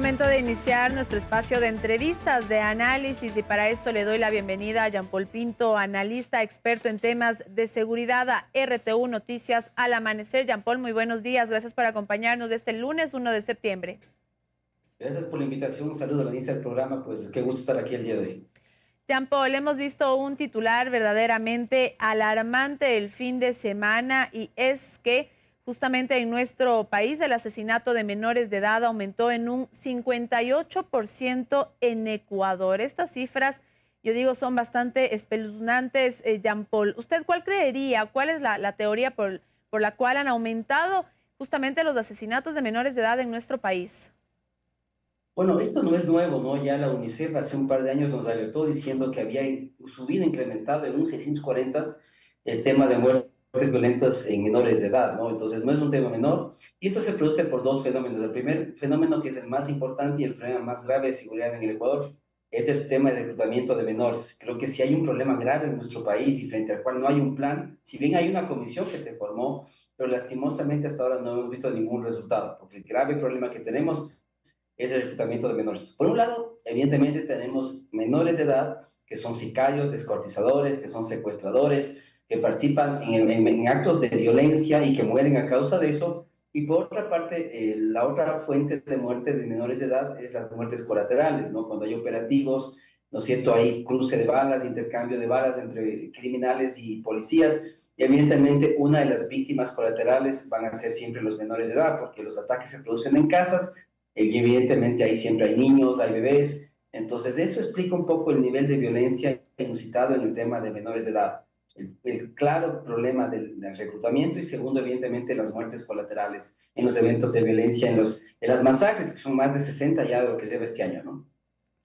momento de iniciar nuestro espacio de entrevistas, de análisis, y para esto le doy la bienvenida a Jean Paul Pinto, analista, experto en temas de seguridad, a RTU Noticias al Amanecer. Jean Paul, muy buenos días, gracias por acompañarnos de este lunes 1 de septiembre. Gracias por la invitación, un saludo a la inicio del programa, pues qué gusto estar aquí el día de hoy. Jean Paul, hemos visto un titular verdaderamente alarmante el fin de semana, y es que justamente en nuestro país el asesinato de menores de edad aumentó en un 58% en Ecuador. Estas cifras, yo digo, son bastante espeluznantes. Jean Paul, ¿usted cuál creería, cuál es la teoría por la cual han aumentado justamente los asesinatos de menores de edad en nuestro país? Bueno, esto no es nuevo, ¿no? Ya la UNICEF hace un par de años nos alertó diciendo que había subido, incrementado en un 640 el tema de muertes violentas en menores de edad, ¿no? Entonces no es un tema menor, y esto se produce por dos fenómenos. El primer fenómeno, que es el más importante y el problema más grave de seguridad en el Ecuador, es el tema de reclutamiento de menores. Creo que si hay un problema grave en nuestro país y frente al cual no hay un plan, si bien hay una comisión que se formó, pero lastimosamente hasta ahora no hemos visto ningún resultado, porque el grave problema que tenemos es el reclutamiento de menores. Por un lado, evidentemente tenemos menores de edad que son sicarios, descuartizadores, que son secuestradores, que participan en actos de violencia y que mueren a causa de eso. Y por otra parte, la otra fuente de muerte de menores de edad es las muertes colaterales, ¿no? Cuando hay operativos, ¿no es cierto? Hay cruce de balas, intercambio de balas entre criminales y policías. Y evidentemente una de las víctimas colaterales van a ser siempre los menores de edad, porque los ataques se producen en casas, y evidentemente ahí siempre hay niños, hay bebés. Entonces eso explica un poco el nivel de violencia inusitado en el tema de menores de edad. El claro problema del reclutamiento, y segundo, evidentemente, las muertes colaterales en los eventos de violencia, en las masacres, que son más de 60 ya de lo que se ve este año, ¿no?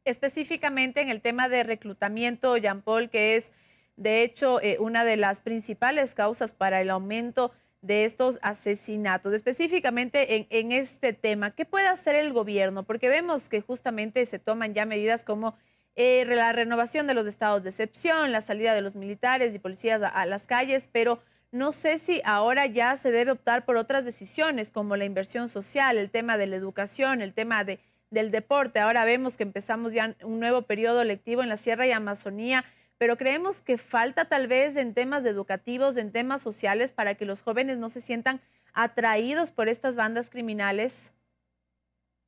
Específicamente en el tema de reclutamiento, Jean Paul, que es de hecho una de las principales causas para el aumento de estos asesinatos. Específicamente en este tema, ¿qué puede hacer el gobierno? Porque vemos que justamente se toman ya medidas como la renovación de los estados de excepción, la salida de los militares y policías a las calles, pero no sé si ahora ya se debe optar por otras decisiones como la inversión social, el tema de la educación, el tema del deporte. Ahora vemos que empezamos ya un nuevo periodo lectivo en la Sierra y Amazonía, pero creemos que falta tal vez en temas educativos, en temas sociales, para que los jóvenes no se sientan atraídos por estas bandas criminales.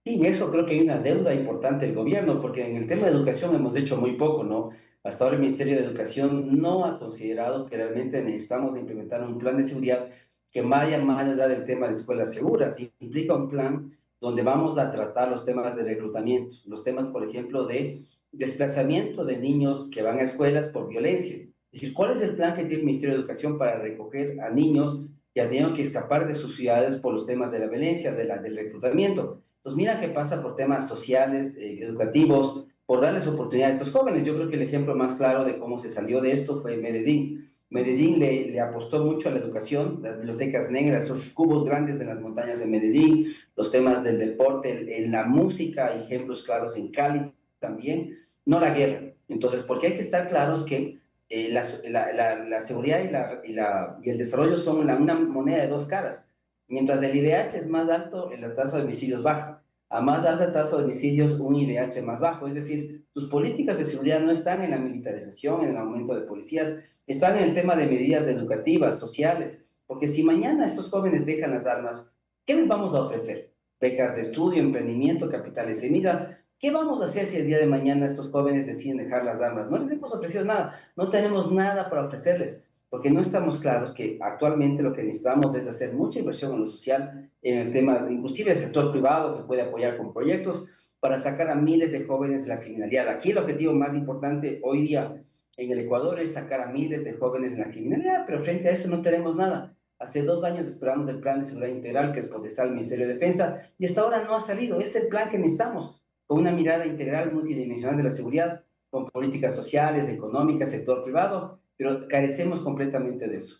Sí, en eso creo que hay una deuda importante del gobierno, porque en el tema de educación hemos hecho muy poco, ¿no? Hasta ahora el Ministerio de Educación no ha considerado que realmente necesitamos de implementar un plan de seguridad que vaya más allá del tema de escuelas seguras. Implica un plan donde vamos a tratar los temas de reclutamiento, los temas, por ejemplo, de desplazamiento de niños que van a escuelas por violencia. Es decir, ¿cuál es el plan que tiene el Ministerio de Educación para recoger a niños que han tenido que escapar de sus ciudades por los temas de la violencia, del reclutamiento? Entonces, mira qué pasa por temas sociales, educativos, por darles oportunidad a estos jóvenes. Yo creo que el ejemplo más claro de cómo se salió de esto fue Medellín. Medellín le apostó mucho a la educación, las bibliotecas negras, esos cubos grandes en las montañas de Medellín, los temas del deporte, en la música, ejemplos claros en Cali también, no la guerra. Entonces, porque hay que estar claros que la seguridad y el desarrollo son una moneda de dos caras. Mientras el IDH es más alto, la tasa de homicidios baja. A más alta tasa de homicidios, un IDH más bajo. Es decir, sus políticas de seguridad no están en la militarización, en el aumento de policías, están en el tema de medidas educativas, sociales. Porque si mañana estos jóvenes dejan las armas, ¿qué les vamos a ofrecer? Becas de estudio, emprendimiento, capitales semilla. ¿Qué vamos a hacer si el día de mañana estos jóvenes deciden dejar las armas? No les hemos ofrecido nada, no tenemos nada para ofrecerles, porque no estamos claros que actualmente lo que necesitamos es hacer mucha inversión en lo social, en el tema, inclusive el sector privado que puede apoyar con proyectos para sacar a miles de jóvenes de la criminalidad. Aquí el objetivo más importante hoy día en el Ecuador es sacar a miles de jóvenes de la criminalidad, pero frente a eso no tenemos nada. Hace 2 años esperamos el plan de seguridad integral que es potestad del Ministerio de Defensa y hasta ahora no ha salido. Es el plan que necesitamos, con una mirada integral multidimensional de la seguridad, con políticas sociales, económicas, sector privado, pero carecemos completamente de eso.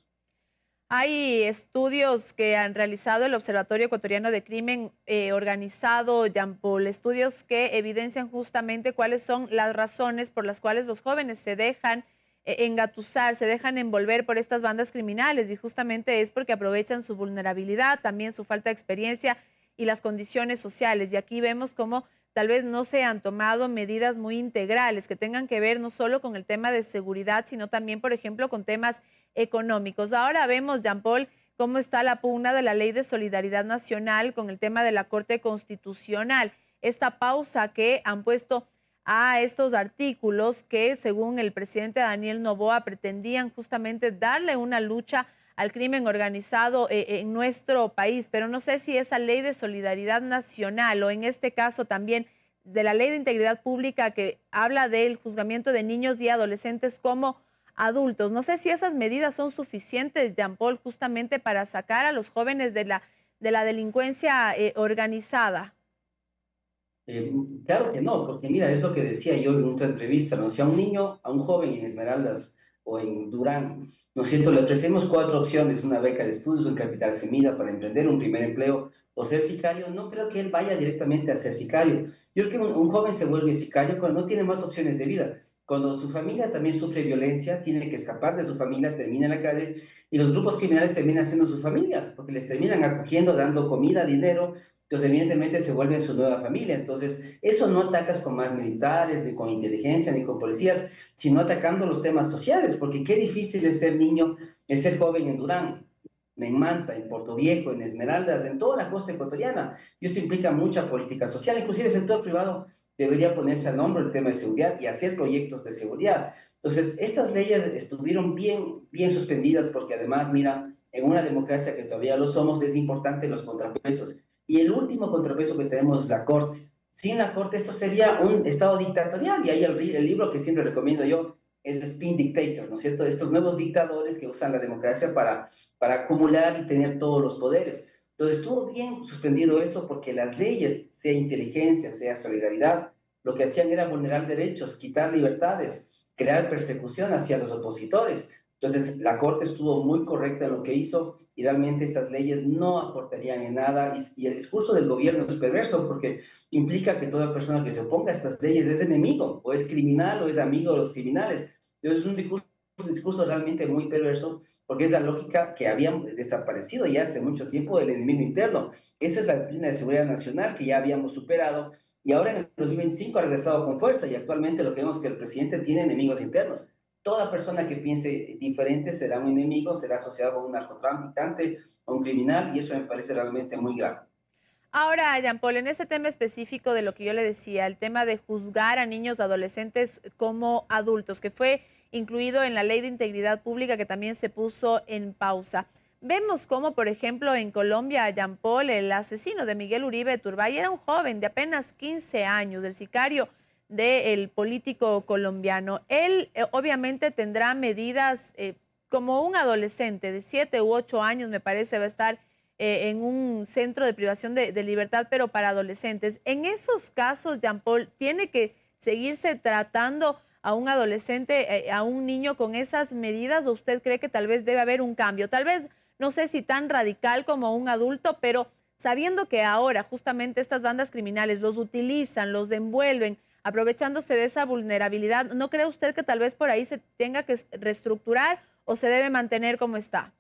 Hay estudios que han realizado el Observatorio Ecuatoriano de Crimen Organizado, Jean Paul, estudios que evidencian justamente cuáles son las razones por las cuales los jóvenes se dejan engatusar, se dejan envolver por estas bandas criminales, y justamente es porque aprovechan su vulnerabilidad, también su falta de experiencia y las condiciones sociales. Y aquí vemos cómo tal vez no se han tomado medidas muy integrales que tengan que ver no solo con el tema de seguridad, sino también, por ejemplo, con temas económicos. Ahora vemos, Jean Paul, cómo está la pugna de la Ley de Solidaridad Nacional con el tema de la Corte Constitucional. Esta pausa que han puesto a estos artículos que, según el presidente Daniel Noboa, pretendían justamente darle una lucha al crimen organizado en nuestro país. Pero no sé si esa Ley de Solidaridad Nacional o en este caso también de la Ley de Integridad Pública que habla del juzgamiento de niños y adolescentes como adultos. No sé si esas medidas son suficientes, Jean Paul, justamente para sacar a los jóvenes de la delincuencia organizada. Claro que no, porque mira, es lo que decía yo en otra entrevista, ¿no? Si a un niño, a un joven en Esmeraldas o en Durán, ¿no es cierto?, le ofrecemos cuatro opciones: una beca de estudios, un capital semilla para emprender, un primer empleo o ser sicario. No creo que él vaya directamente a ser sicario. Yo creo que un joven se vuelve sicario cuando no tiene más opciones de vida. Cuando su familia también sufre violencia, tiene que escapar de su familia, termina en la calle, y los grupos criminales terminan siendo su familia, porque les terminan acogiendo, dando comida, dinero. Entonces, evidentemente, se vuelven su nueva familia. Entonces, eso no atacas con más militares, ni con inteligencia, ni con policías, sino atacando los temas sociales, porque qué difícil es ser niño, es ser joven en Durán, en Manta, en Puerto Viejo, en Esmeraldas, en toda la costa ecuatoriana. Y eso implica mucha política social. Inclusive el sector privado debería ponerse al hombro el tema de seguridad y hacer proyectos de seguridad. Entonces, estas leyes estuvieron bien suspendidas porque además, mira, en una democracia que todavía lo somos, es importante los contrapesos. Y el último contrapeso que tenemos es la Corte. Sin la Corte esto sería un Estado dictatorial, y ahí el libro que siempre recomiendo yo es The Spin Dictator, ¿no es cierto? Estos nuevos dictadores que usan la democracia para acumular y tener todos los poderes. Entonces estuvo bien suspendido eso porque las leyes, sea inteligencia, sea solidaridad, lo que hacían era vulnerar derechos, quitar libertades, crear persecución hacia los opositores. Entonces la Corte estuvo muy correcta en lo que hizo, y realmente estas leyes no aportarían en nada, y el discurso del gobierno es perverso porque implica que toda persona que se oponga a estas leyes es enemigo, o es criminal, o es amigo de los criminales. Entonces es un discurso realmente muy perverso, porque es la lógica que había desaparecido ya hace mucho tiempo del enemigo interno. Esa es la doctrina de seguridad nacional que ya habíamos superado, y ahora en el 2025 ha regresado con fuerza, y actualmente lo que vemos es que el presidente tiene enemigos internos. Toda persona que piense diferente será un enemigo, será asociado con un narcotraficante o un criminal, y eso me parece realmente muy grave. Ahora, Jean Paul, en ese tema específico de lo que yo le decía, el tema de juzgar a niños, adolescentes como adultos, que fue incluido en la Ley de Integridad Pública, que también se puso en pausa. Vemos cómo, por ejemplo, en Colombia, Jean Paul, el asesino de Miguel Uribe Turbay, era un joven de apenas 15 años, el sicario del político colombiano. Él obviamente tendrá medidas como un adolescente de 7 u 8 años, me parece, va a estar en un centro de privación de libertad, pero para adolescentes. En esos casos, Jean Paul, ¿tiene que seguirse tratando a un adolescente, a un niño con esas medidas, o usted cree que tal vez debe haber un cambio? Tal vez, no sé si tan radical como un adulto, pero sabiendo que ahora justamente estas bandas criminales los utilizan, los envuelven, aprovechándose de esa vulnerabilidad, ¿no cree usted que tal vez por ahí se tenga que reestructurar o se debe mantener como está?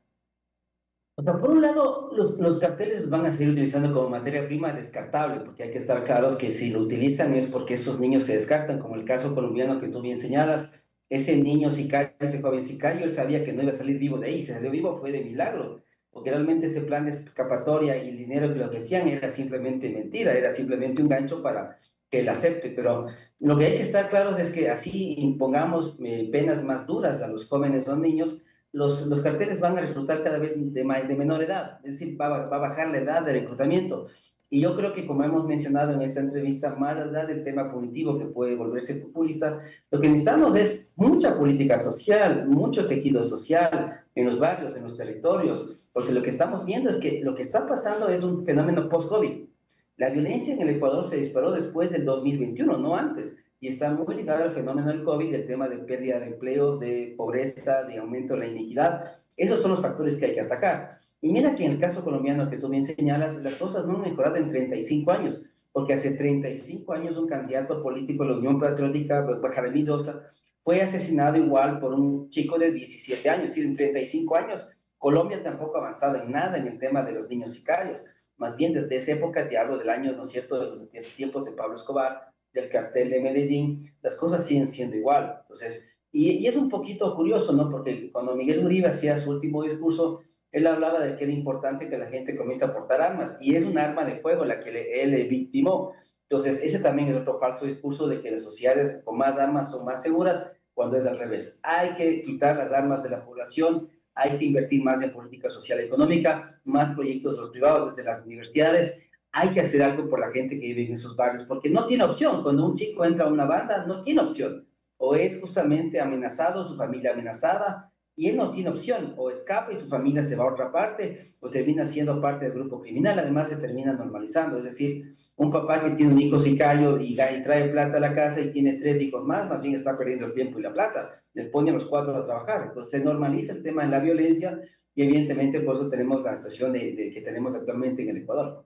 O sea, por un lado, los carteles van a seguir utilizando como materia prima descartable, porque hay que estar claros que si lo utilizan es porque estos niños se descartan, como el caso colombiano que tú bien señalas. Ese niño sicario, ese joven sicario, él sabía que no iba a salir vivo de ahí. Si salió vivo fue de milagro, porque realmente ese plan de escapatoria y el dinero que le ofrecían era simplemente mentira, era simplemente un gancho para que él acepte. Pero lo que hay que estar claros es que así impongamos penas más duras a los jóvenes o niños, los carteles van a reclutar cada vez de menor edad, es decir, va a bajar la edad de reclutamiento. Y yo creo que, como hemos mencionado en esta entrevista, más allá del tema punitivo que puede volverse populista, lo que necesitamos es mucha política social, mucho tejido social en los barrios, en los territorios, porque lo que estamos viendo es que lo que está pasando es un fenómeno post-COVID. La violencia en el Ecuador se disparó después del 2021, no antes, y está muy ligado al fenómeno del COVID, el tema de pérdida de empleos, de pobreza, de aumento de la iniquidad. Esos son los factores que hay que atacar. Y mira que en el caso colombiano que tú bien señalas, las cosas no han mejorado en 35 años, porque hace 35 años un candidato político de la Unión Patriótica, Bajaremí Dosa, fue asesinado igual por un chico de 17 años, y en 35 años Colombia tampoco ha avanzado en nada en el tema de los niños sicarios. más bien desde esa época, te hablo del año, ¿no es cierto?, de los tiempos de Pablo Escobar, del cartel de Medellín, las cosas siguen siendo igual. Entonces, y es un poquito curioso, ¿no? Porque cuando Miguel Uribe hacía su último discurso, él hablaba de que era importante que la gente comience a portar armas, y es un arma de fuego la que él le victimó. Entonces, ese también es otro falso discurso de que las sociedades con más armas son más seguras, cuando es al revés. Hay que quitar las armas de la población, hay que invertir más en política social y económica, más proyectos de los privados desde las universidades, hay que hacer algo por la gente que vive en esos barrios, porque no tiene opción. Cuando un chico entra a una banda, no tiene opción. O es justamente amenazado, su familia amenazada, y él no tiene opción. O escapa y su familia se va a otra parte, o termina siendo parte del grupo criminal. Además, se termina normalizando. Es decir, un papá que tiene un hijo sicario y trae plata a la casa y tiene 3 hijos más bien está perdiendo el tiempo y la plata. Les pone a los 4 a trabajar. Entonces, se normaliza el tema de la violencia y evidentemente por eso tenemos la situación que tenemos actualmente en el Ecuador.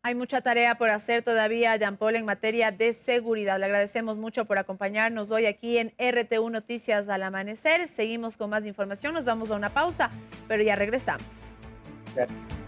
Hay mucha tarea por hacer todavía, Jean Paul, en materia de seguridad. Le agradecemos mucho por acompañarnos hoy aquí en RTU Noticias al Amanecer. Seguimos con más información, nos vamos a una pausa, pero ya regresamos. Gracias.